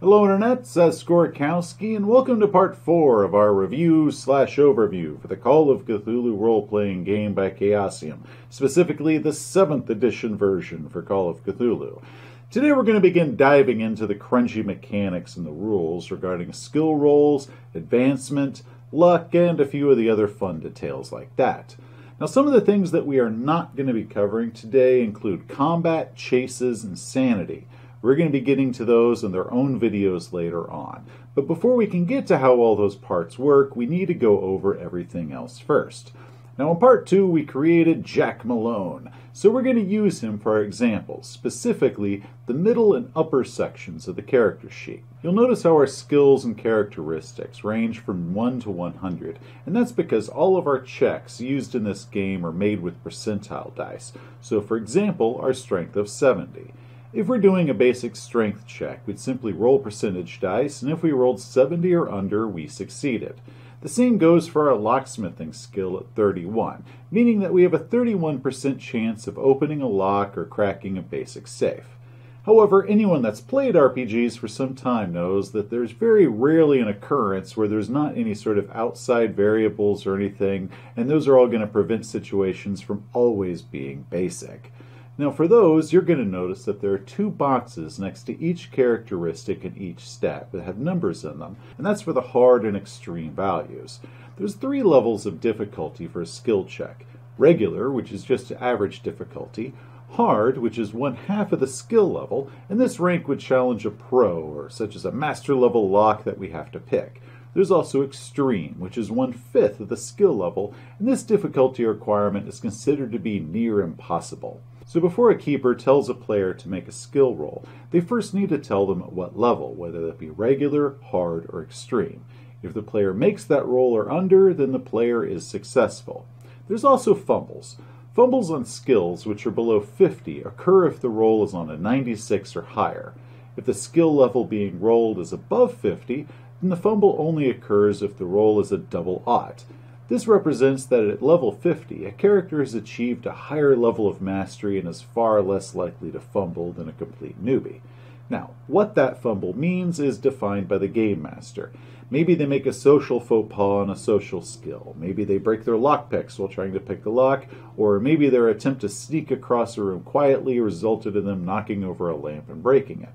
Hello Internet, it's Skorkowski, and welcome to part 4 of our review/overview for the Call of Cthulhu role-playing game by Chaosium, specifically the 7th edition version for Call of Cthulhu. Today we're going to begin diving into the crunchy mechanics and the rules regarding skill rolls, advancement, luck, and a few of the other fun details like that. Now, some of the things that we are not going to be covering today include combat, chases, and sanity. We're going to be getting to those in their own videos later on. But before we can get to how all those parts work, we need to go over everything else first. Now in part 2, we created Jack Malone. So we're going to use him for our examples, specifically the middle and upper sections of the character sheet. You'll notice how our skills and characteristics range from 1 to 100, and that's because all of our checks used in this game are made with percentile dice. So for example, our strength of 70. If we're doing a basic strength check, we'd simply roll percentage dice, and if we rolled 70 or under, we succeeded. The same goes for our locksmithing skill at 31, meaning that we have a 31% chance of opening a lock or cracking a basic safe. However, anyone that's played RPGs for some time knows that there's very rarely an occurrence where there's not any sort of outside variables or anything, and those are all going to prevent situations from always being basic. Now for those, you're going to notice that there are 2 boxes next to each characteristic in each stat that have numbers in them, and that's for the hard and extreme values. There's 3 levels of difficulty for a skill check. Regular, which is just average difficulty. Hard, which is 1/2 of the skill level, and this rank would challenge a pro, or such as a master level lock that we have to pick. There's also extreme, which is 1/5 of the skill level, and this difficulty requirement is considered to be near impossible. So before a keeper tells a player to make a skill roll, they first need to tell them at what level, whether that be regular, hard, or extreme. If the player makes that roll or under, then the player is successful. There's also fumbles. Fumbles on skills which are below 50 occur if the roll is on a 96 or higher. If the skill level being rolled is above 50, then the fumble only occurs if the roll is a double aught. This represents that at level 50, a character has achieved a higher level of mastery and is far less likely to fumble than a complete newbie. Now, what that fumble means is defined by the Game Master. Maybe they make a social faux pas on a social skill. Maybe they break their lockpicks while trying to pick the lock, or maybe their attempt to sneak across a room quietly resulted in them knocking over a lamp and breaking it.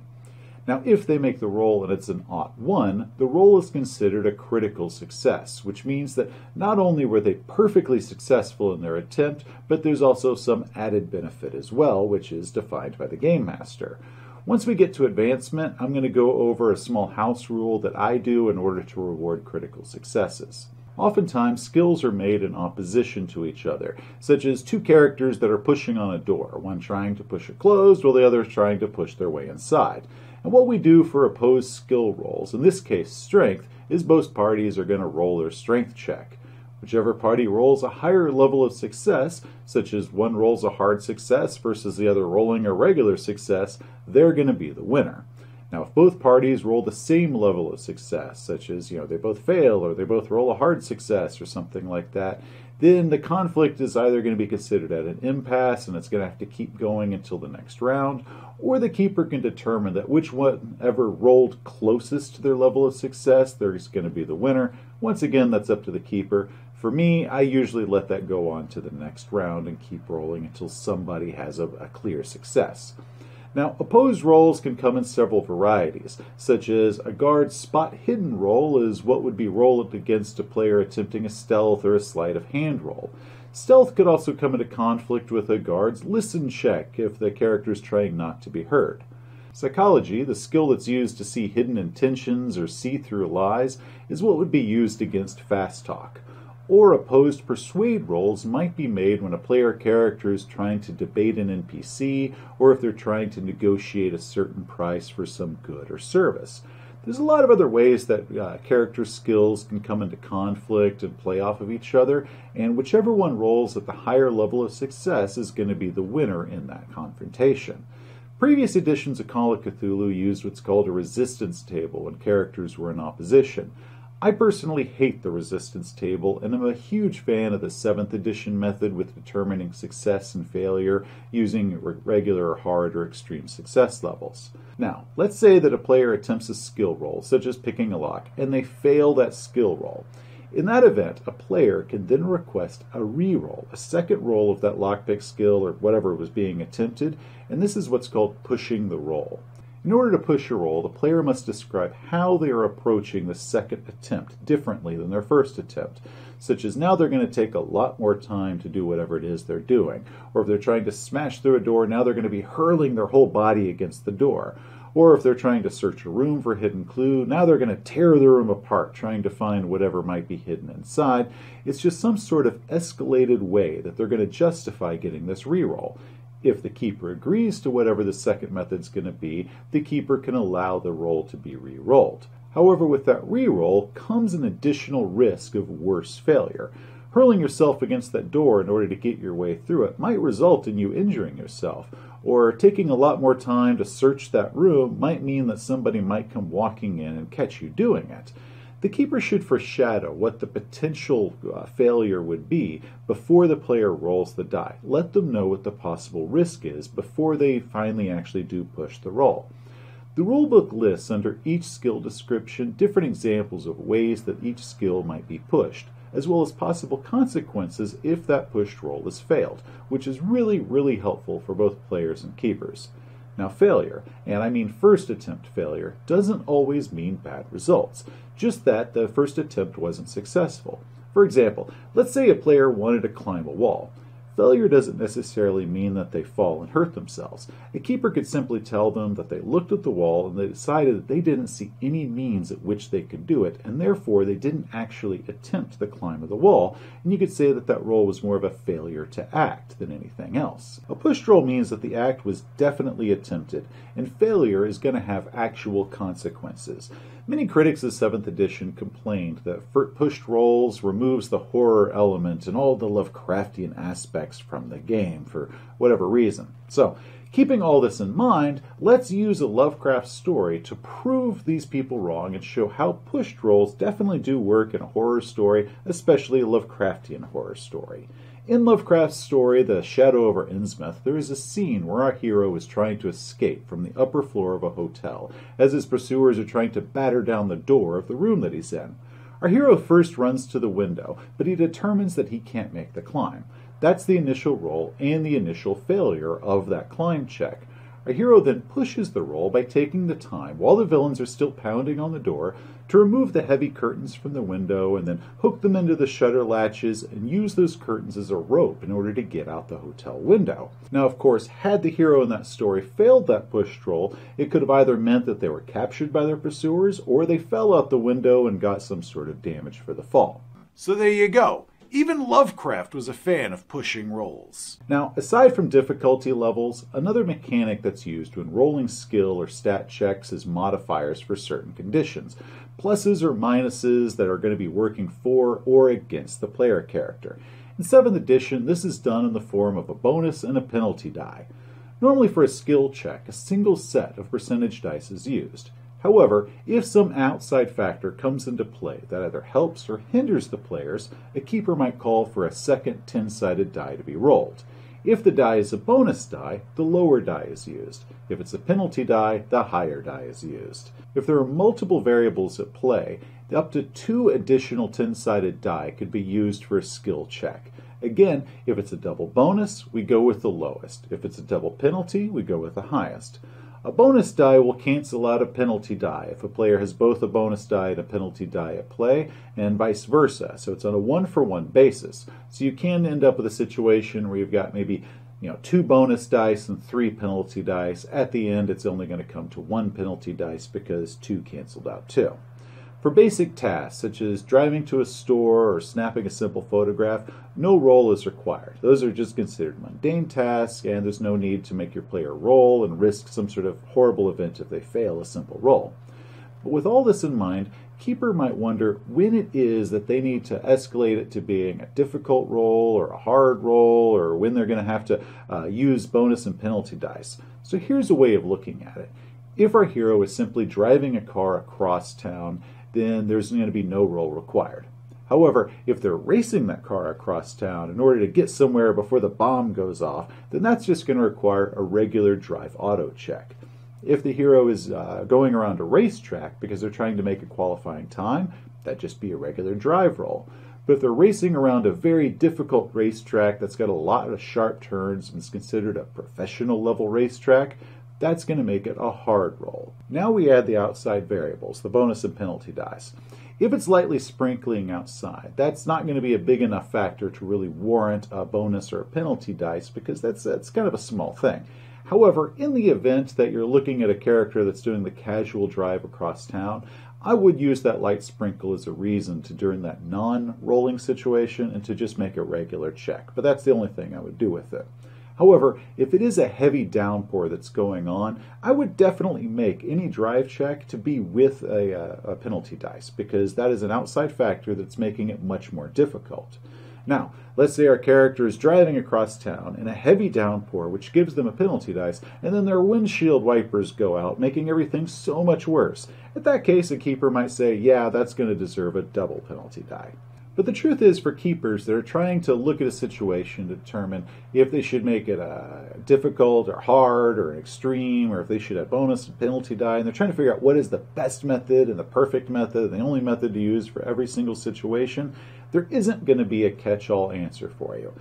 Now, if they make the roll and it's an aught 1, the roll is considered a critical success, which means that not only were they perfectly successful in their attempt, but there's also some added benefit as well, which is defined by the Game Master. Once we get to advancement, I'm going to go over a small house rule that I do in order to reward critical successes. Oftentimes, skills are made in opposition to each other, such as 2 characters that are pushing on a door, one trying to push it closed while the other is trying to push their way inside. And what we do for opposed skill rolls, in this case strength, is both parties are going to roll their strength check. Whichever party rolls a higher level of success, such as one rolls a hard success versus the other rolling a regular success, they're going to be the winner. Now, if both parties roll the same level of success, such as, they both fail or they both roll a hard success or something like that, then the conflict is either going to be considered at an impasse and it's going to have to keep going until the next round, or the keeper can determine that whichever rolled closest to their level of success, they're going to be the winner. Once again, that's up to the keeper. For me, I usually let that go on to the next round and keep rolling until somebody has a clear success. Now, opposed rolls can come in several varieties, such as a guard's spot hidden roll is what would be rolled against a player attempting a stealth or a sleight of hand roll. Stealth could also come into conflict with a guard's listen check if the character is trying not to be heard. Psychology, the skill that's used to see hidden intentions or see through lies, is what would be used against fast talk. Or opposed persuade rolls might be made when a player character is trying to debate an NPC, or if they're trying to negotiate a certain price for some good or service. There's a lot of other ways that character skills can come into conflict and play off of each other, and whichever one rolls at the higher level of success is going to be the winner in that confrontation. Previous editions of Call of Cthulhu used what's called a resistance table when characters were in opposition. I personally hate the resistance table, and am a huge fan of the 7th edition method with determining success and failure using regular, hard, or extreme success levels. Now, let's say that a player attempts a skill roll, such as picking a lock, and they fail that skill roll. In that event, a player can then request a re-roll, a second roll of that lockpick skill or whatever was being attempted, and this is what's called pushing the roll. In order to push a roll, the player must describe how they are approaching the second attempt differently than their first attempt, such as now they're going to take a lot more time to do whatever it is they're doing, or if they're trying to smash through a door, now they're going to be hurling their whole body against the door. Or if they're trying to search a room for a hidden clue, now they're going to tear the room apart, trying to find whatever might be hidden inside. It's just some sort of escalated way that they're going to justify getting this reroll. If the keeper agrees to whatever the second method's going to be, the keeper can allow the roll to be re-rolled. However, with that reroll comes an additional risk of worse failure. Hurling yourself against that door in order to get your way through it might result in you injuring yourself, or taking a lot more time to search that room might mean that somebody might come walking in and catch you doing it. The keeper should foreshadow what the potential failure would be before the player rolls the die. Let them know what the possible risk is before they finally actually do push the roll. The rulebook lists under each skill description different examples of ways that each skill might be pushed, as well as possible consequences if that pushed roll is failed, which is really helpful for both players and keepers. Now, failure, and I mean first attempt failure, doesn't always mean bad results, just that the first attempt wasn't successful. For example, let's say a player wanted to climb a wall. Failure doesn't necessarily mean that they fall and hurt themselves. A keeper could simply tell them that they looked at the wall and they decided that they didn't see any means at which they could do it, and therefore they didn't actually attempt the climb of the wall, and you could say that that roll was more of a failure to act than anything else. A pushed roll means that the act was definitely attempted, and failure is going to have actual consequences. Many critics of 7th edition complained that pushed rolls removes the horror element and all the Lovecraftian aspects from the game for whatever reason. So, keeping all this in mind, let's use a Lovecraft story to prove these people wrong and show how pushed rolls definitely do work in a horror story, especially a Lovecraftian horror story. In Lovecraft's story, The Shadow over Innsmouth, there is a scene where our hero is trying to escape from the upper floor of a hotel, as his pursuers are trying to batter down the door of the room that he's in. Our hero first runs to the window, but he determines that he can't make the climb. That's the initial roll and the initial failure of that climb check. Our hero then pushes the roll by taking the time, while the villains are still pounding on the door, to remove the heavy curtains from the window and then hook them into the shutter latches and use those curtains as a rope in order to get out the hotel window. Now, of course, had the hero in that story failed that pushed roll, it could have either meant that they were captured by their pursuers or they fell out the window and got some sort of damage for the fall. So there you go. Even Lovecraft was a fan of pushing rolls. Now, aside from difficulty levels, another mechanic that's used when rolling skill or stat checks is modifiers for certain conditions, pluses or minuses that are going to be working for or against the player character. In 7th edition, this is done in the form of a bonus and a penalty die. Normally for a skill check, a single set of percentage dice is used. However, if some outside factor comes into play that either helps or hinders the players, a keeper might call for a second 10-sided die to be rolled. If the die is a bonus die, the lower die is used. If it's a penalty die, the higher die is used. If there are multiple variables at play, up to 2 additional 10-sided die could be used for a skill check. Again, if it's a double bonus, we go with the lowest. If it's a double penalty, we go with the highest. A bonus die will cancel out a penalty die if a player has both a bonus die and a penalty die at play, and vice versa. So it's on a one-for-one basis. So you can end up with a situation where you've got maybe 2 bonus dice and 3 penalty dice. At the end, it's only going to come to 1 penalty dice because 2 canceled out 2. For basic tasks, such as driving to a store or snapping a simple photograph, no roll is required. Those are just considered mundane tasks, and there's no need to make your player roll and risk some sort of horrible event if they fail a simple roll. But with all this in mind, Keeper might wonder when it is that they need to escalate it to being a difficult roll or a hard roll, or when they're going to have to use bonus and penalty dice. So here's a way of looking at it. If our hero is simply driving a car across town, then there's going to be no roll required. However, if they're racing that car across town in order to get somewhere before the bomb goes off, then that's just going to require a regular drive auto check. If the hero is going around a racetrack because they're trying to make a qualifying time, that'd just be a regular drive roll. But if they're racing around a very difficult racetrack that's got a lot of sharp turns and is considered a professional level racetrack, that's going to make it a hard roll. Now we add the outside variables, the bonus and penalty dice. If it's lightly sprinkling outside, that's not going to be a big enough factor to really warrant a bonus or a penalty dice because that's kind of a small thing. However, in the event that you're looking at a character that's doing the casual drive across town, I would use that light sprinkle as a reason to, during that non-rolling situation, and to just make a regular check. But that's the only thing I would do with it. However, if it is a heavy downpour that's going on, I would definitely make any drive check to be with a penalty dice, because that is an outside factor that's making it much more difficult. Now, let's say our character is driving across town in a heavy downpour, which gives them a penalty dice, and then their windshield wipers go out, making everything so much worse. In that case, a keeper might say, yeah, that's going to deserve a double penalty die. But the truth is, for keepers that are trying to look at a situation to determine if they should make it difficult or hard or extreme, or if they should have bonus and penalty die, and they're trying to figure out what is the best method and the perfect method and the only method to use for every single situation, there isn't going to be a catch-all answer for you.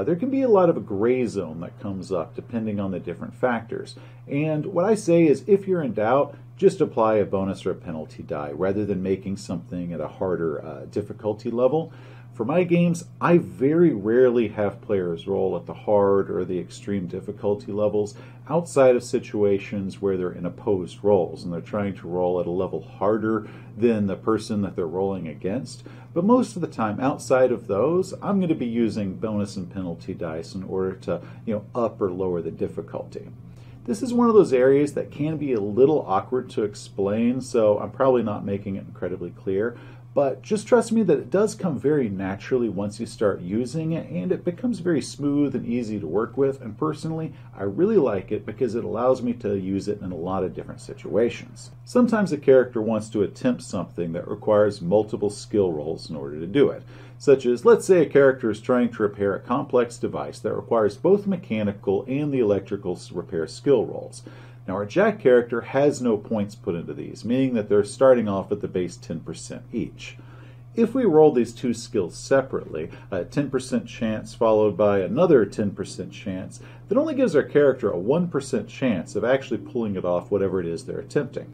There can be a lot of a gray zone that comes up depending on the different factors. And what I say is, if you're in doubt, just apply a bonus or a penalty die rather than making something at a harder difficulty level. For my games, I very rarely have players roll at the hard or the extreme difficulty levels outside of situations where they're in opposed rolls and they're trying to roll at a level harder than the person that they're rolling against. But most of the time, outside of those, I'm going to be using bonus and penalty dice in order to, up or lower the difficulty. This is one of those areas that can be a little awkward to explain, so I'm probably not making it incredibly clear. But just trust me that it does come very naturally once you start using it, and it becomes very smooth and easy to work with. And personally, I really like it because it allows me to use it in a lot of different situations. Sometimes a character wants to attempt something that requires multiple skill rolls in order to do it. Such as, let's say a character is trying to repair a complex device that requires both mechanical and the electrical repair skill rolls. Now, our Jack character has no points put into these, meaning that they're starting off at the base 10% each. If we roll these two skills separately, a 10% chance followed by another 10% chance, that only gives our character a 1% chance of actually pulling it off, whatever it is they're attempting.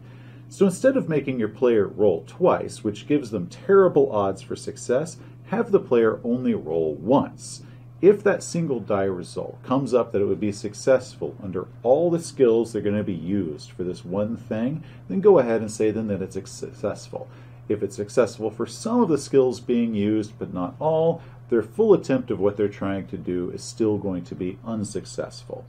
So instead of making your player roll twice, which gives them terrible odds for success, have the player only roll once. If that single die result comes up that it would be successful under all the skills that are going to be used for this one thing, then go ahead and say then that it's successful. If it's successful for some of the skills being used, but not all, their full attempt of what they're trying to do is still going to be unsuccessful.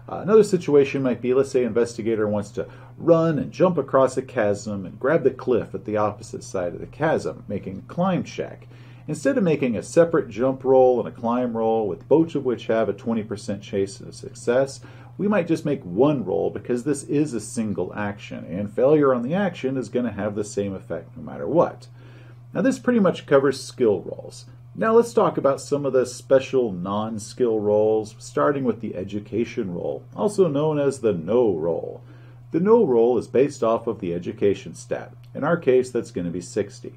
Another situation might be, let's say an investigator wants to run and jump across a chasm and grab the cliff at the opposite side of the chasm, making a climb check. Instead of making a separate jump roll and a climb roll, with both of which have a 20% chance of success, we might just make one roll because this is a single action, and failure on the action is going to have the same effect no matter what. Now this pretty much covers skill rolls. Now let's talk about some of the special non-skill rolls, starting with the education roll, also known as the no roll. The no roll is based off of the education stat. In our case, that's going to be 60.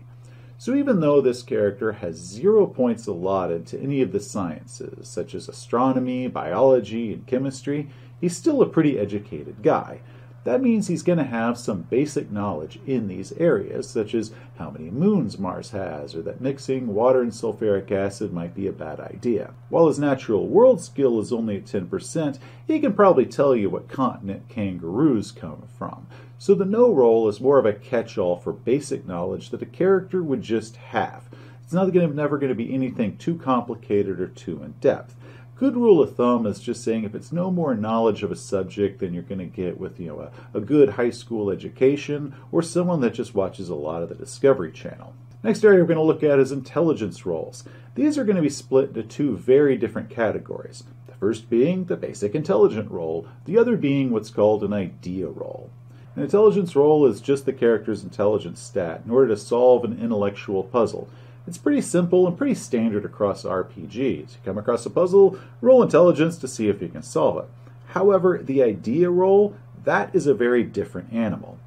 So even though this character has 0 points allotted to any of the sciences, such as astronomy, biology, and chemistry, he's still a pretty educated guy. That means he's going to have some basic knowledge in these areas, such as how many moons Mars has, or that mixing water and sulfuric acid might be a bad idea. While his natural world skill is only at 10%, he can probably tell you what continent kangaroos come from. So the no roll is more of a catch-all for basic knowledge that a character would just have. It's never going to be anything too complicated or too in-depth. Good rule of thumb is just saying if it's no more knowledge of a subject than you're going to get with a good high school education or someone that just watches a lot of the Discovery Channel. Next area we're going to look at is intelligence rolls. These are going to be split into two very different categories. The first being the basic intelligent roll, the other being what's called an idea roll. An intelligence roll is just the character's intelligence stat in order to solve an intellectual puzzle. It's pretty simple and pretty standard across RPGs. You come across a puzzle, roll intelligence to see if you can solve it. However, the idea roll, that is a very different animal.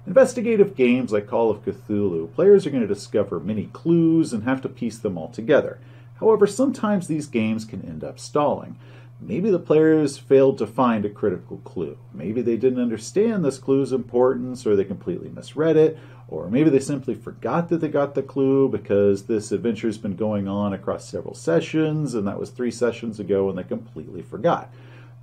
Investigative games like Call of Cthulhu, players are going to discover many clues and have to piece them all together. However, sometimes these games can end up stalling. Maybe the players failed to find a critical clue. Maybe they didn't understand this clue's importance, or they completely misread it, or maybe they simply forgot that they got the clue because this adventure's been going on across several sessions, and that was 3 sessions ago, and they completely forgot.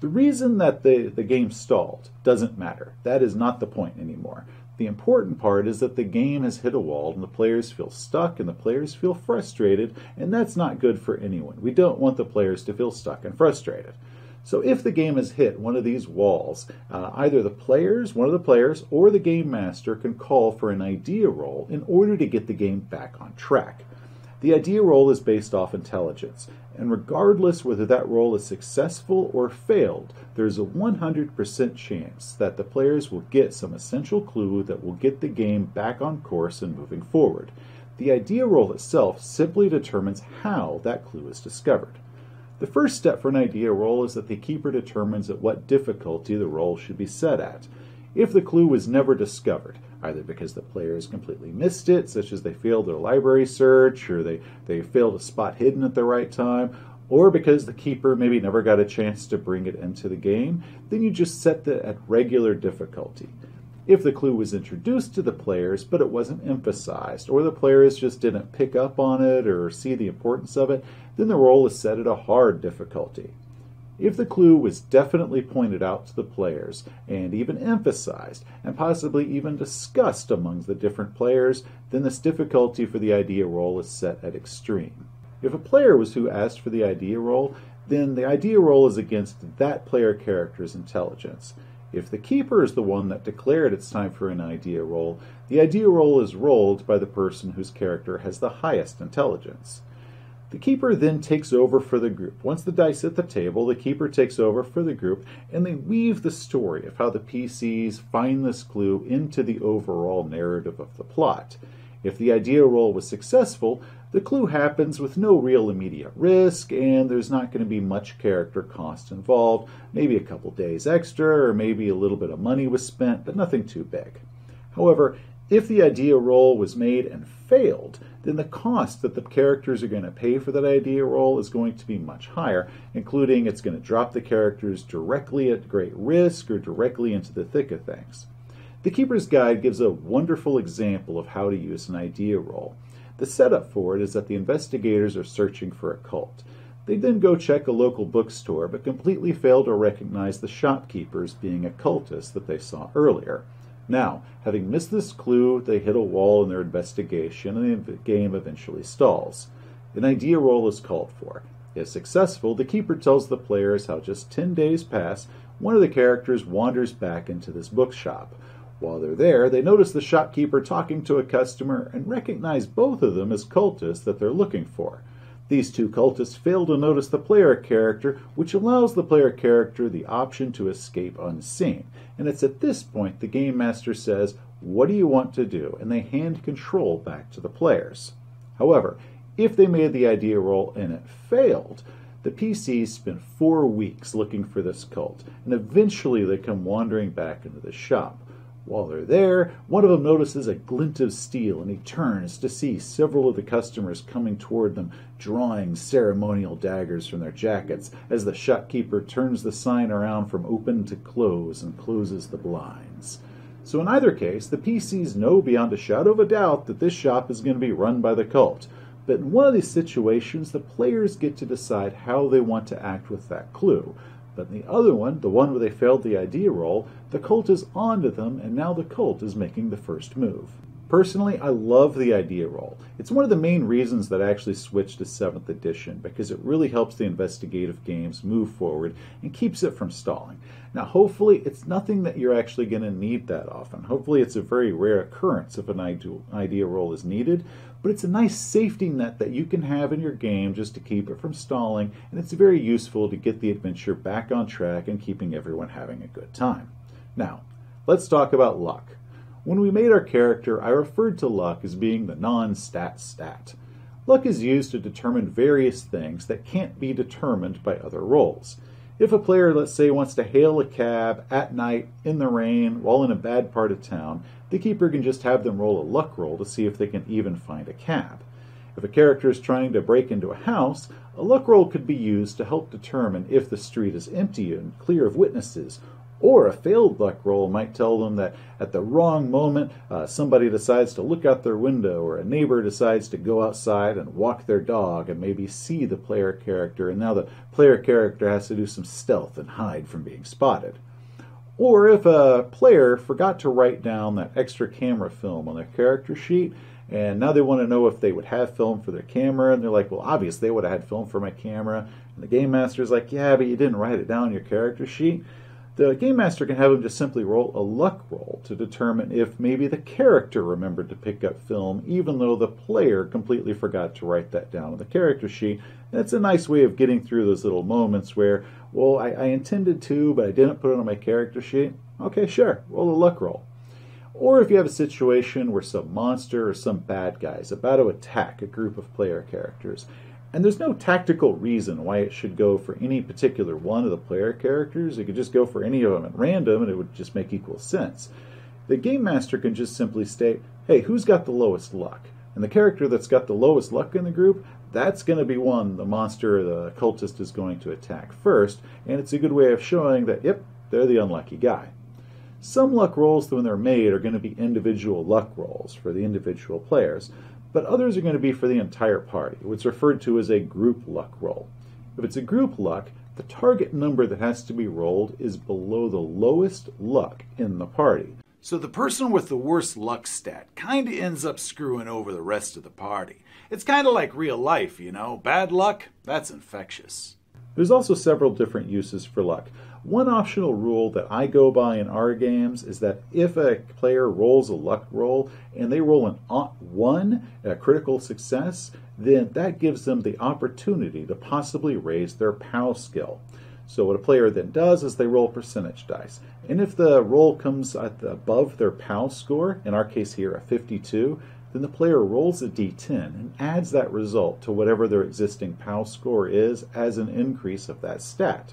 The reason that the game stalled doesn't matter. That is not the point anymore. The important part is that the game has hit a wall and the players feel stuck and the players feel frustrated, and that's not good for anyone. We don't want the players to feel stuck and frustrated. So if the game has hit one of these walls, either one of the players, or the game master can call for an idea roll in order to get the game back on track. The idea roll is based off intelligence, and regardless whether that roll is successful or failed, there's a 100% chance that the players will get some essential clue that will get the game back on course and moving forward. The idea roll itself simply determines how that clue is discovered. The first step for an idea roll is that the keeper determines at what difficulty the roll should be set at. If the clue was never discovered, either because the players completely missed it, such as they failed their library search, or they failed a spot hidden at the right time, or because the keeper maybe never got a chance to bring it into the game, then you just set it at regular difficulty. If the clue was introduced to the players, but it wasn't emphasized, or the players just didn't pick up on it or see the importance of it, then the roll is set at a hard difficulty. If the clue was definitely pointed out to the players, and even emphasized, and possibly even discussed among the different players, then this difficulty for the idea roll is set at extreme. If a player was who asked for the idea roll, then the idea roll is against that player character's intelligence. If the keeper is the one that declared it's time for an idea roll, the idea roll is rolled by the person whose character has the highest intelligence. The keeper then takes over for the group. Once the dice hit the table, the keeper takes over for the group, and they weave the story of how the PCs find this clue into the overall narrative of the plot. If the idea roll was successful, the clue happens with no real immediate risk, and there's not going to be much character cost involved. Maybe a couple days extra, or maybe a little bit of money was spent, but nothing too big. However, if the idea roll was made and failed, then the cost that the characters are going to pay for that idea roll is going to be much higher, including it's going to drop the characters directly at great risk or directly into the thick of things. The Keeper's Guide gives a wonderful example of how to use an idea roll. The setup for it is that the investigators are searching for a cult. They then go check a local bookstore, but completely fail to recognize the shopkeepers being a cultist that they saw earlier. Now, having missed this clue, they hit a wall in their investigation, and the game eventually stalls. An idea roll is called for. If successful, the keeper tells the players how just 10 days pass, one of the characters wanders back into this bookshop. While they're there, they notice the shopkeeper talking to a customer and recognize both of them as cultists that they're looking for. These two cultists fail to notice the player character, which allows the player character the option to escape unseen. And it's at this point the game master says, "What do you want to do?" and they hand control back to the players. However, if they made the idea roll and it failed, the PCs spend 4 weeks looking for this cult, and eventually they come wandering back into the shop. While they're there, one of them notices a glint of steel, and he turns to see several of the customers coming toward them, drawing ceremonial daggers from their jackets, as the shopkeeper turns the sign around from open to close and closes the blinds. So in either case, the PCs know beyond a shadow of a doubt that this shop is going to be run by the cult. But in one of these situations, the players get to decide how they want to act with that clue. But in the other one, the one where they failed the idea roll, the cult is onto them, and now the cult is making the first move. Personally, I love the idea roll. It's one of the main reasons that I actually switched to 7th edition, because it really helps the investigative games move forward and keeps it from stalling. Now, hopefully, it's nothing that you're actually going to need that often. Hopefully, it's a very rare occurrence if an idea roll is needed, but it's a nice safety net that you can have in your game just to keep it from stalling, and it's very useful to get the adventure back on track and keeping everyone having a good time. Now, Let's talk about luck. When we made our character, I referred to luck as being the non-stat stat. Luck is used to determine various things that can't be determined by other rolls. If a player, let's say, wants to hail a cab at night in the rain while in a bad part of town, the keeper can just have them roll a luck roll to see if they can even find a cab. If a character is trying to break into a house, a luck roll could be used to help determine if the street is empty and clear of witnesses, or a failed luck roll might tell them that at the wrong moment somebody decides to look out their window, or a neighbor decides to go outside and walk their dog and maybe see the player character, and now the player character has to do some stealth and hide from being spotted. Or if a player forgot to write down that extra camera film on their character sheet, and now they want to know if they would have film for their camera, and they're like, well, obviously they would have had film for my camera. And the Game Master's like, yeah, but you didn't write it down on your character sheet. The Game Master can have them just simply roll a luck roll to determine if maybe the character remembered to pick up film, even though the player completely forgot to write that down on the character sheet. And it's a nice way of getting through those little moments where, well, I intended to, but I didn't put it on my character sheet. Okay, sure, roll a luck roll. Or if you have a situation where some monster or some bad guy is about to attack a group of player characters, and there's no tactical reason why it should go for any particular one of the player characters, it could just go for any of them at random and it would just make equal sense. The Game Master can just simply state, hey, who's got the lowest luck? And the character that's got the lowest luck in the group, that's going to be one the monster or the cultist is going to attack first, and it's a good way of showing that, yep, they're the unlucky guy. Some luck rolls, when they're made, are going to be individual luck rolls for the individual players, but others are going to be for the entire party, what's referred to as a group luck roll. If it's a group luck, the target number that has to be rolled is below the lowest luck in the party. So the person with the worst luck stat kind of ends up screwing over the rest of the party. It's kind of like real life, you know. Bad luck, that's infectious. There's also several different uses for luck. One optional rule that I go by in our games is that if a player rolls a luck roll and they roll an +1, a critical success, then that gives them the opportunity to possibly raise their POW skill. So what a player then does is they roll percentage dice. And if the roll comes above their POW score, in our case here a 52, then the player rolls a d10 and adds that result to whatever their existing POW score is as an increase of that stat.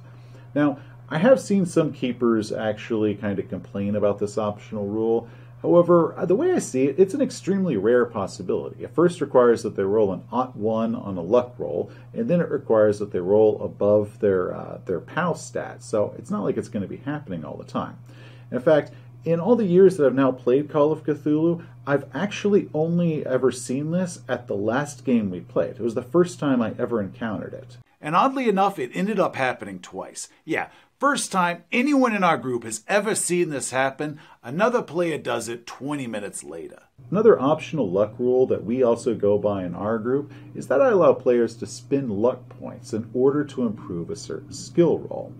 Now, I have seen some keepers actually kind of complain about this optional rule. However, the way I see it, it's an extremely rare possibility. It first requires that they roll an +1 on a luck roll, and then it requires that they roll above their POW stats. So it's not like it's going to be happening all the time. In fact, in all the years that I've now played Call of Cthulhu, I've actually only ever seen this at the last game we played. It was the first time I ever encountered it. And oddly enough, it ended up happening twice. Yeah, first time anyone in our group has ever seen this happen, another player does it 20 minutes later. Another optional luck rule that we also go by in our group is that I allow players to spend luck points in order to improve a certain skill roll.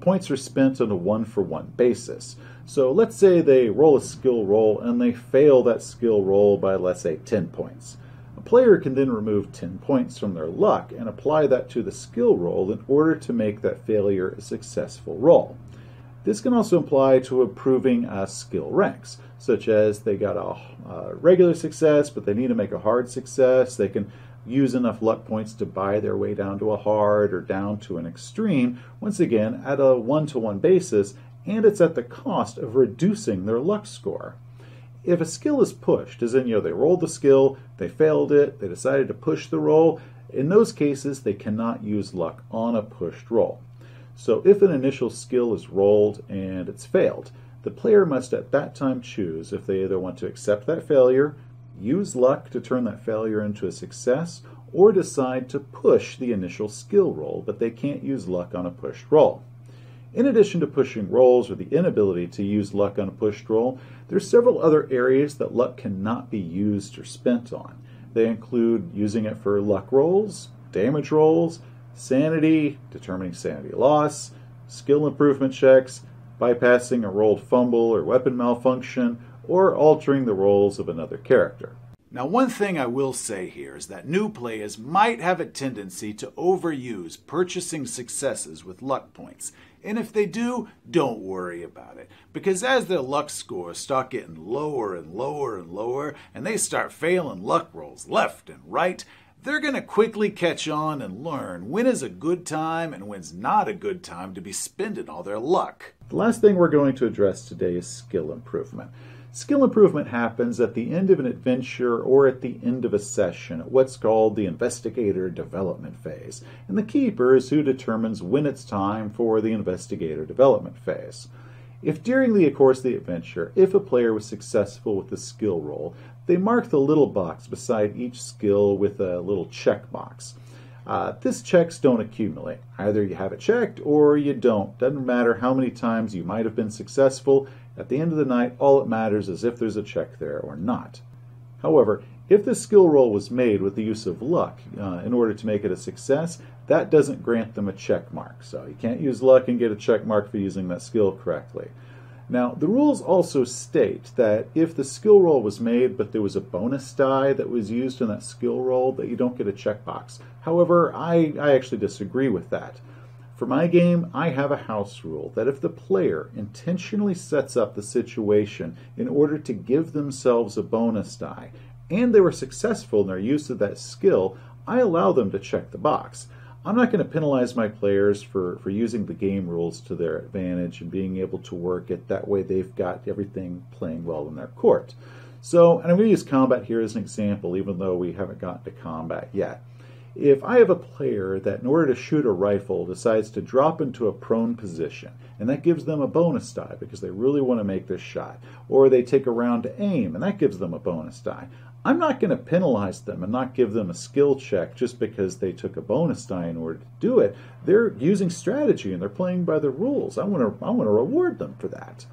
Points are spent on a one-for-one basis. So let's say they roll a skill roll and they fail that skill roll by, let's say, 10 points. A player can then remove 10 points from their luck and apply that to the skill roll in order to make that failure a successful roll. This can also apply to improving skill ranks, such as they got a regular success, but they need to make a hard success. They can use enough luck points to buy their way down to a hard or down to an extreme, once again at a one-to-one basis, and it's at the cost of reducing their luck score. If a skill is pushed, as in, they rolled the skill, they failed it, they decided to push the roll, in those cases they cannot use luck on a pushed roll. So if an initial skill is rolled and it's failed, the player must at that time choose if they either want to accept that failure, use luck to turn that failure into a success, or decide to push the initial skill roll, but they can't use luck on a pushed roll. In addition to pushing rolls or the inability to use luck on a pushed roll, there's several other areas that luck cannot be used or spent on. They include using it for luck rolls, damage rolls, sanity, determining sanity loss, skill improvement checks, bypassing a rolled fumble or weapon malfunction, or altering the rolls of another character. Now, one thing I will say here is that new players might have a tendency to overuse purchasing successes with luck points, And if they do, don't worry about it. Because as their luck scores start getting lower and lower and lower, and they start failing luck rolls left and right, they're going to quickly catch on and learn when is a good time and when's not a good time to be spending all their luck. The last thing we're going to address today is skill improvement. Skill improvement happens at the end of an adventure or at the end of a session at what's called the investigator development phase. And the keeper is who determines when it's time for the investigator development phase. If during the course of the adventure, if a player was successful with the skill roll, they mark the little box beside each skill with a little check box. These checks don't accumulate. Either you have it checked or you don't. Doesn't matter how many times you might have been successful. At the end of the night, all it matters is if there's a check there or not. However, if the skill roll was made with the use of luck in order to make it a success, that doesn't grant them a check mark. So you can't use luck and get a check mark for using that skill correctly. Now, the rules also state that if the skill roll was made but there was a bonus die that was used in that skill roll, that you don't get a checkbox. However, I actually disagree with that. For my game, I have a house rule that if the player intentionally sets up the situation in order to give themselves a bonus die, and they were successful in their use of that skill, I allow them to check the box. I'm not going to penalize my players for using the game rules to their advantage and being able to work it. That way they've got everything playing well in their court. So, and I'm going to use combat here as an example, even though we haven't gotten to combat yet. If I have a player that in order to shoot a rifle decides to drop into a prone position, and that gives them a bonus die because they really want to make this shot, or they take a round to aim and that gives them a bonus die, I'm not going to penalize them and not give them a skill check just because they took a bonus die in order to do it. They're using strategy and they're playing by the rules. I want to reward them for that.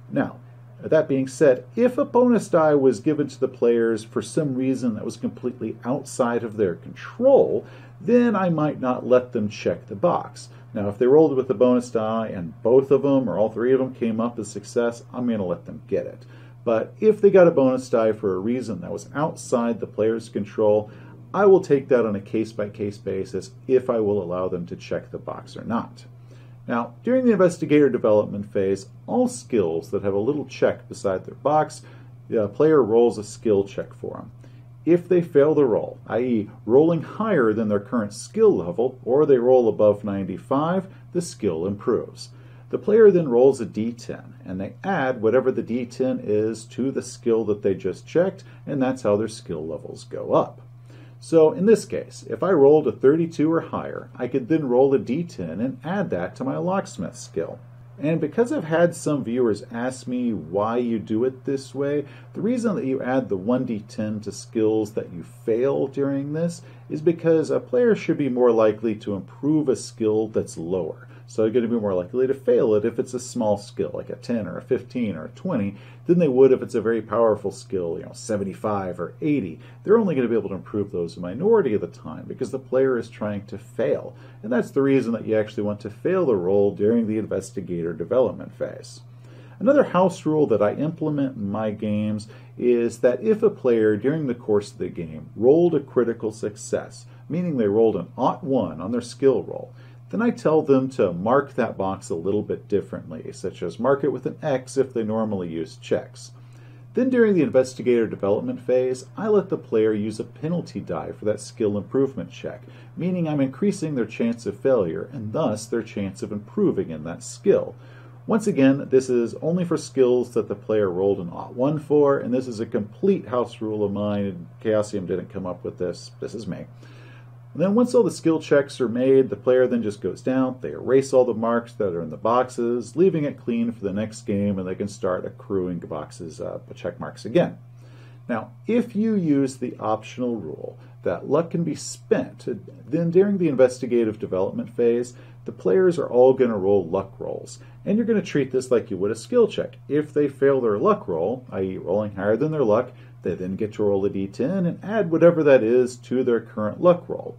Now, that being said, if a bonus die was given to the players for some reason that was completely outside of their control, then I might not let them check the box. Now, if they rolled with a bonus die and both of them or all three of them came up as success, I'm going to let them get it. But if they got a bonus die for a reason that was outside the player's control, I will take that on a case-by-case basis if I will allow them to check the box or not. Now, during the investigator development phase, all skills that have a little check beside their box, the player rolls a skill check for them. If they fail the roll, i.e. rolling higher than their current skill level, or they roll above 95, the skill improves. The player then rolls a d10, and they add whatever the d10 is to the skill that they just checked, and that's how their skill levels go up. So in this case, if I rolled a 32 or higher, I could then roll a d10 and add that to my locksmith skill. And because I've had some viewers ask me why you do it this way, the reason that you add the 1d10 to skills that you fail during this is because a player should be more likely to improve a skill that's lower. So they're going to be more likely to fail it if it's a small skill, like a 10 or a 15 or a 20, than they would if it's a very powerful skill, 75 or 80. They're only going to be able to improve those a minority of the time because the player is trying to fail. And that's the reason that you actually want to fail the roll during the investigator development phase. Another house rule that I implement in my games is that if a player during the course of the game rolled a critical success, meaning they rolled an +1 on their skill roll, then I tell them to mark that box a little bit differently, such as mark it with an X if they normally use checks. Then during the investigator development phase, I let the player use a penalty die for that skill improvement check, meaning I'm increasing their chance of failure and thus their chance of improving in that skill. Once again, this is only for skills that the player rolled an +1 for, and this is a complete house rule of mine. Chaosium didn't come up with this. This is me. And then once all the skill checks are made, the player then just goes down, they erase all the marks that are in the boxes, leaving it clean for the next game, and they can start accruing boxes, check marks again. Now, if you use the optional rule that luck can be spent, then during the investigative development phase, the players are all going to roll luck rolls, and you're going to treat this like you would a skill check. If they fail their luck roll, i.e. rolling higher than their luck, they then get to roll a d10 and add whatever that is to their current luck roll.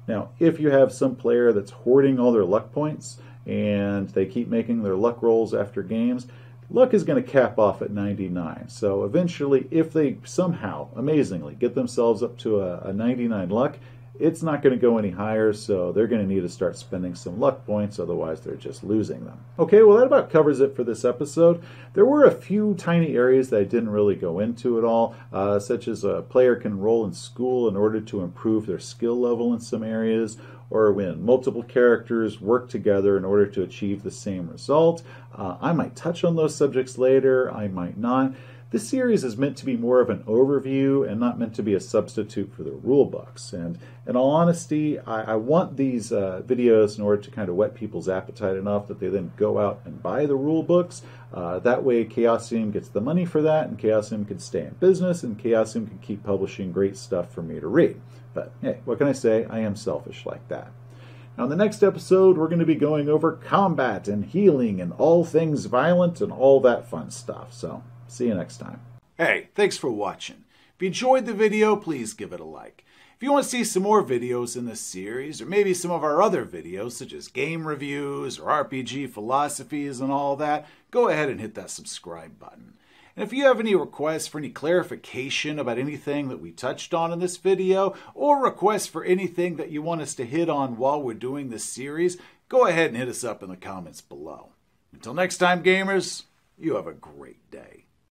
Now, if you have some player that's hoarding all their luck points and they keep making their luck rolls after games, luck is going to cap off at 99. So eventually, if they somehow, amazingly, get themselves up to a 99 luck, it's not going to go any higher, so they're going to need to start spending some luck points, otherwise they're just losing them. Okay, well that about covers it for this episode. There were a few tiny areas that I didn't really go into at all, such as a player can enroll in school in order to improve their skill level in some areas, or when multiple characters work together in order to achieve the same result. I might touch on those subjects later, I might not. This series is meant to be more of an overview and not meant to be a substitute for the rule books. And in all honesty, I want these videos in order to kind of whet people's appetite enough that they then go out and buy the rule books. That way Chaosium gets the money for that, and Chaosium can stay in business, and Chaosium can keep publishing great stuff for me to read. But hey, what can I say? I am selfish like that. Now, in the next episode, we're going to be going over combat and healing and all things violent and all that fun stuff. So, see you next time. Hey, thanks for watching. If you enjoyed the video, please give it a like. If you want to see some more videos in this series, or maybe some of our other videos, such as game reviews or RPG philosophies and all that, go ahead and hit that subscribe button. And if you have any requests for any clarification about anything that we touched on in this video, or requests for anything that you want us to hit on while we're doing this series, go ahead and hit us up in the comments below. Until next time, gamers, you have a great day.